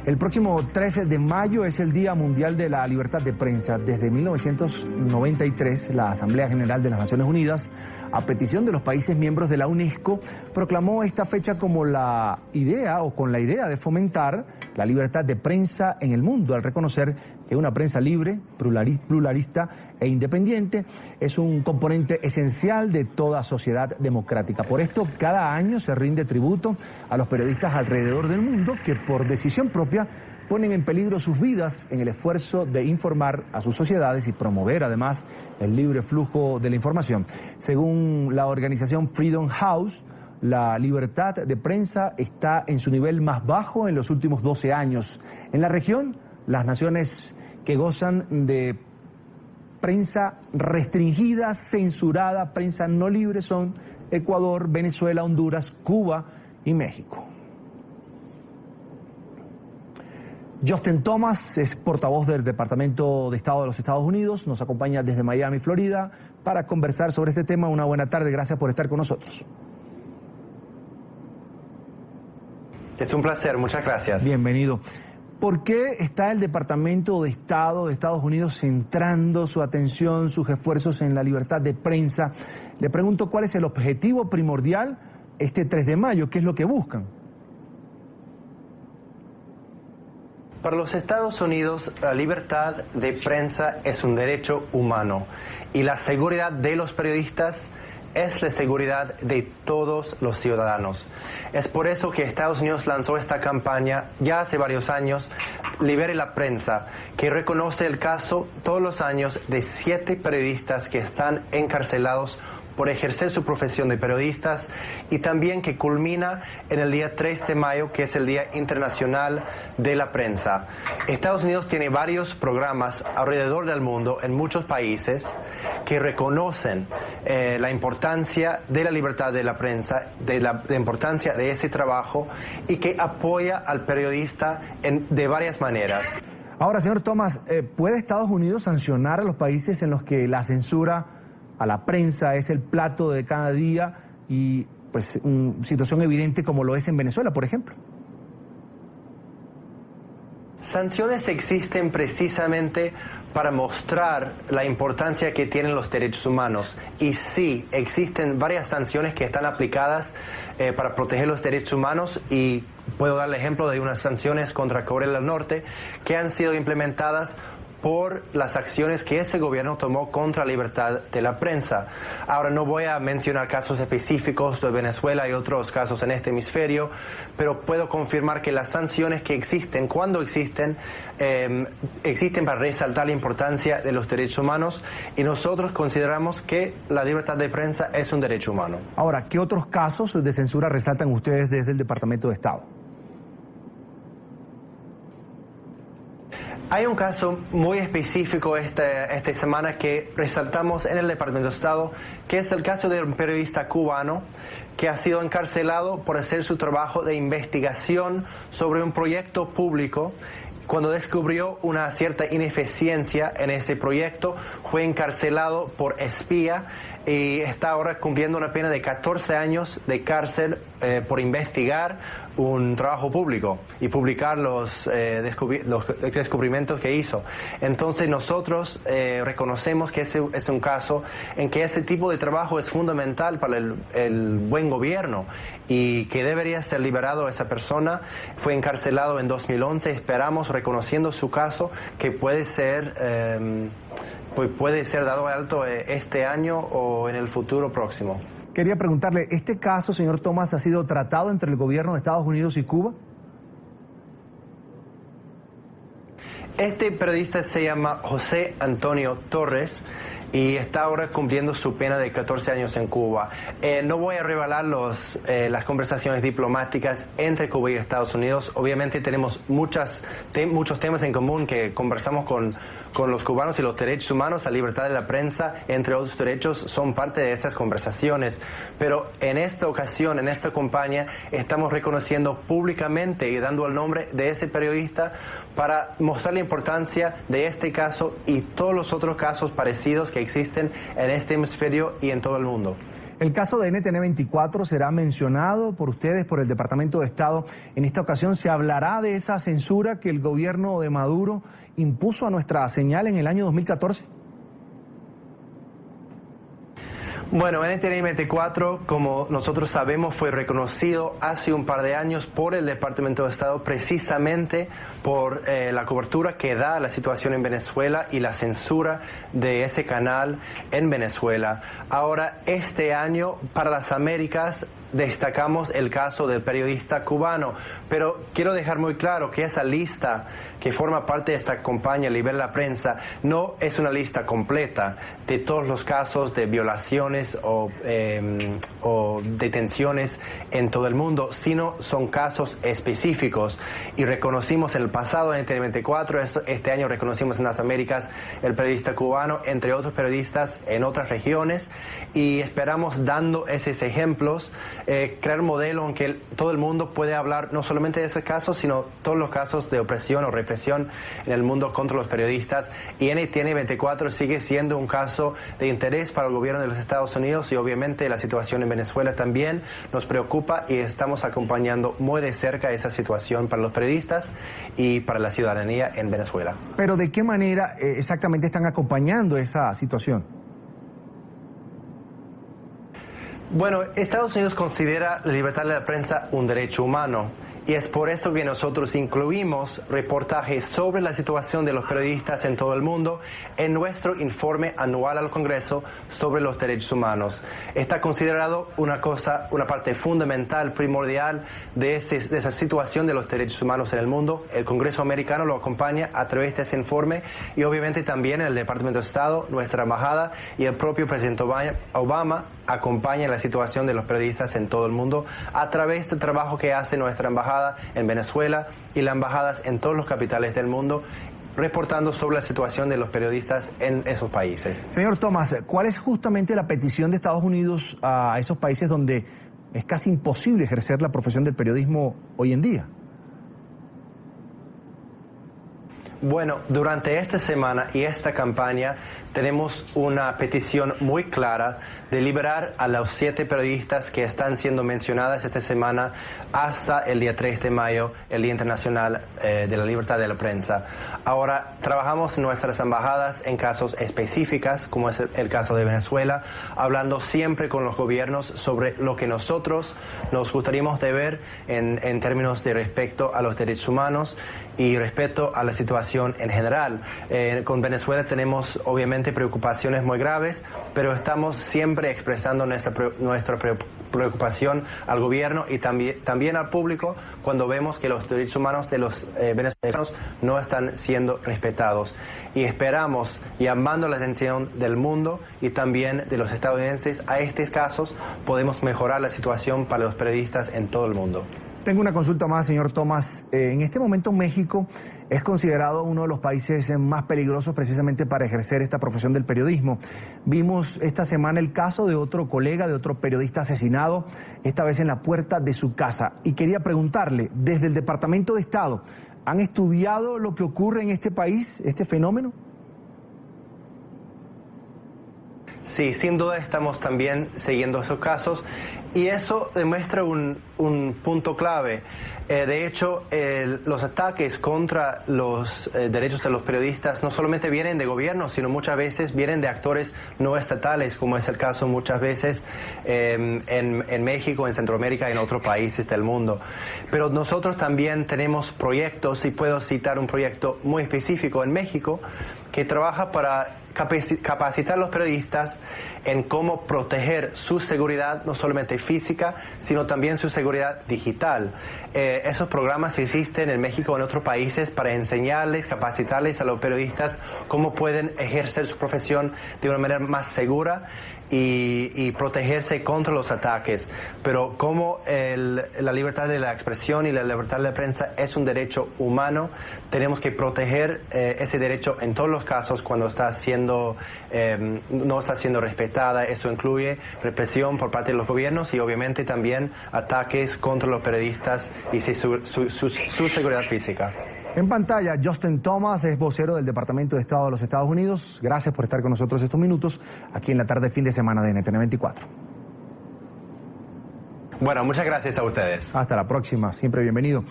El próximo 13 de mayo es el Día Mundial de la Libertad de Prensa. Desde 1993, la Asamblea General de las Naciones Unidas, a petición de los países miembros de la UNESCO, proclamó esta fecha como la idea o con la idea de fomentar la libertad de prensa en el mundo, al reconocer que una prensa libre, pluralista e independiente es un componente esencial de toda sociedad democrática. Por esto, cada año se rinde tributo a los periodistas alrededor del mundo que por decisión propia ponen en peligro sus vidas en el esfuerzo de informar a sus sociedades y promover además el libre flujo de la información. Según la organización Freedom House, la libertad de prensa está en su nivel más bajo en los últimos 12 años. En la región, las naciones que gozan de prensa restringida, censurada, prensa no libre son Ecuador, Venezuela, Honduras, Cuba y México. Justin Thomas es portavoz del Departamento de Estado de los Estados Unidos, nos acompaña desde Miami, Florida, para conversar sobre este tema. Una buena tarde, gracias por estar con nosotros. Es un placer, muchas gracias. Bienvenido. ¿Por qué está el Departamento de Estado de Estados Unidos centrando su atención, sus esfuerzos en la libertad de prensa? Le pregunto cuál es el objetivo primordial este 3 de mayo, ¿qué es lo que buscan? Para los Estados Unidos, la libertad de prensa es un derecho humano y la seguridad de los periodistas es la seguridad de todos los ciudadanos. Es por eso que Estados Unidos lanzó esta campaña ya hace varios años, Libere la Prensa, que reconoce el caso todos los años de 7 periodistas que están encarcelados por ejercer su profesión de periodistas y también que culmina en el día 3 de mayo, que es el Día Internacional de la Prensa. Estados Unidos tiene varios programas alrededor del mundo, en muchos países, que reconocen la importancia de la libertad de la prensa, de la importancia de ese trabajo y que apoya al periodista de varias maneras. Ahora, señor Thomas, ¿puede Estados Unidos sancionar a los países en los que la censura a la prensa es el plato de cada día y pues una situación evidente como lo es en Venezuela, por ejemplo? Sanciones existen precisamente para mostrar la importancia que tienen los derechos humanos. Y sí, existen varias sanciones que están aplicadas para proteger los derechos humanos y puedo dar el ejemplo de unas sanciones contra Corea del Norte que han sido implementadas por las acciones que ese gobierno tomó contra la libertad de la prensa. Ahora no voy a mencionar casos específicos de Venezuela y otros casos en este hemisferio, pero puedo confirmar que las sanciones que existen, cuando existen, existen para resaltar la importancia de los derechos humanos y nosotros consideramos que la libertad de prensa es un derecho humano. Ahora, ¿qué otros casos de censura resaltan ustedes desde el Departamento de Estado? Hay un caso muy específico esta semana que resaltamos en el Departamento de Estado, que es el caso de un periodista cubano que ha sido encarcelado por hacer su trabajo de investigación sobre un proyecto público. Cuando descubrió una cierta ineficiencia en ese proyecto, fue encarcelado por espía y está ahora cumpliendo una pena de 14 años de cárcel por investigar un trabajo público y publicar los descubrimientos que hizo. Entonces nosotros reconocemos que ese es un caso en que ese tipo de trabajo es fundamental para el buen gobierno y que debería ser liberado esa persona. Fue encarcelado en 2011, esperamos, reconociendo su caso, que puede ser dado alto este año o en el futuro próximo. Quería preguntarle, ¿este caso, señor Thomas, ha sido tratado entre el gobierno de Estados Unidos y Cuba? Este periodista se llama José Antonio Torres y está ahora cumpliendo su pena de 14 años en Cuba. No voy a revelar las conversaciones diplomáticas entre Cuba y Estados Unidos. Obviamente tenemos muchos temas en común que conversamos con los cubanos y los derechos humanos, la libertad de la prensa, entre otros derechos, son parte de esas conversaciones. Pero en esta ocasión, en esta campaña, estamos reconociendo públicamente y dando el nombre de ese periodista para mostrar la importancia de este caso y todos los otros casos parecidos que existen en este hemisferio y en todo el mundo. El caso de NTN24 será mencionado por ustedes, por el Departamento de Estado. En esta ocasión se hablará de esa censura que el gobierno de Maduro impuso a nuestra señal en el año 2014. Bueno, NTN24, como nosotros sabemos, fue reconocido hace un par de años por el Departamento de Estado precisamente por la cobertura que da a la situación en Venezuela y la censura de ese canal en Venezuela. Ahora, este año, para las Américas, destacamos el caso del periodista cubano, pero quiero dejar muy claro que esa lista que forma parte de esta campaña Libera la Prensa no es una lista completa de todos los casos de violaciones o detenciones en todo el mundo, sino son casos específicos. Y reconocimos en el pasado en NTN24, este año reconocimos en las Américas el periodista cubano, entre otros periodistas en otras regiones, y esperamos, dando esos ejemplos, crear un modelo en que todo el mundo puede hablar no solamente de ese caso, sino todos los casos de opresión o represión en el mundo contra los periodistas. Y NTN24 sigue siendo un caso de interés para el gobierno de los Estados Unidos, y obviamente la situación en Venezuela también nos preocupa, y estamos acompañando muy de cerca esa situación para los periodistas y para la ciudadanía en Venezuela. Pero ¿de qué manera exactamente están acompañando esa situación? Bueno, Estados Unidos considera la libertad de la prensa un derecho humano, y es por eso que nosotros incluimos reportajes sobre la situación de los periodistas en todo el mundo en nuestro informe anual al Congreso sobre los derechos humanos. Está considerado una parte fundamental, primordial de esa situación de los derechos humanos en el mundo. El Congreso americano lo acompaña a través de ese informe, y obviamente también el Departamento de Estado, nuestra embajada y el propio presidente Obama acompaña la situación de los periodistas en todo el mundo a través del trabajo que hace nuestra embajada en Venezuela y las embajadas en todos los capitales del mundo, reportando sobre la situación de los periodistas en esos países. Señor Thomas, ¿cuál es justamente la petición de Estados Unidos a esos países donde es casi imposible ejercer la profesión del periodismo hoy en día? Bueno, durante esta semana y esta campaña tenemos una petición muy clara de liberar a los 7 periodistas que están siendo mencionadas esta semana hasta el día 3 de mayo, el Día Internacional de la Libertad de la Prensa. Ahora, trabajamos en nuestras embajadas en casos específicos, como es el caso de Venezuela, hablando siempre con los gobiernos sobre lo que nosotros nos gustaría de ver en términos de respeto a los derechos humanos y respeto a la situación en general. Con Venezuela tenemos obviamente preocupaciones muy graves, pero estamos siempre expresando nuestra preocupación al gobierno y también al público cuando vemos que los derechos humanos de los venezolanos no están siendo respetados. Y esperamos, llamando la atención del mundo y también de los estadounidenses a estos casos, podemos mejorar la situación para los periodistas en todo el mundo. Tengo una consulta más, señor Thomas. En este momento México es considerado uno de los países más peligrosos precisamente para ejercer esta profesión del periodismo. Vimos esta semana el caso de otro colega, de otro periodista asesinado, esta vez en la puerta de su casa. Y quería preguntarle, desde el Departamento de Estado, ¿han estudiado lo que ocurre en este país, este fenómeno? Sí, sin duda estamos también siguiendo esos casos, y eso demuestra un punto clave. De hecho, los ataques contra los derechos de los periodistas no solamente vienen de gobiernos, sino muchas veces vienen de actores no estatales, como es el caso muchas veces en México, en Centroamérica y en otros países del mundo. Pero nosotros también tenemos proyectos, y puedo citar un proyecto muy específico en México que trabaja para capacitar a los periodistas en cómo proteger su seguridad, no solamente física, sino también su seguridad digital. Esos programas existen en México y en otros países para enseñarles, capacitarles a los periodistas cómo pueden ejercer su profesión de una manera más segura y protegerse contra los ataques. Pero como la libertad de la expresión y la libertad de la prensa es un derecho humano, tenemos que proteger ese derecho en todos los casos cuando no está siendo respetada. Eso incluye represión por parte de los gobiernos y obviamente también ataques contra los periodistas y su seguridad física. En pantalla, Justin Thomas es vocero del Departamento de Estado de los Estados Unidos. Gracias por estar con nosotros estos minutos aquí en la tarde fin de semana de NTN24. Bueno, muchas gracias a ustedes. Hasta la próxima, siempre bienvenido.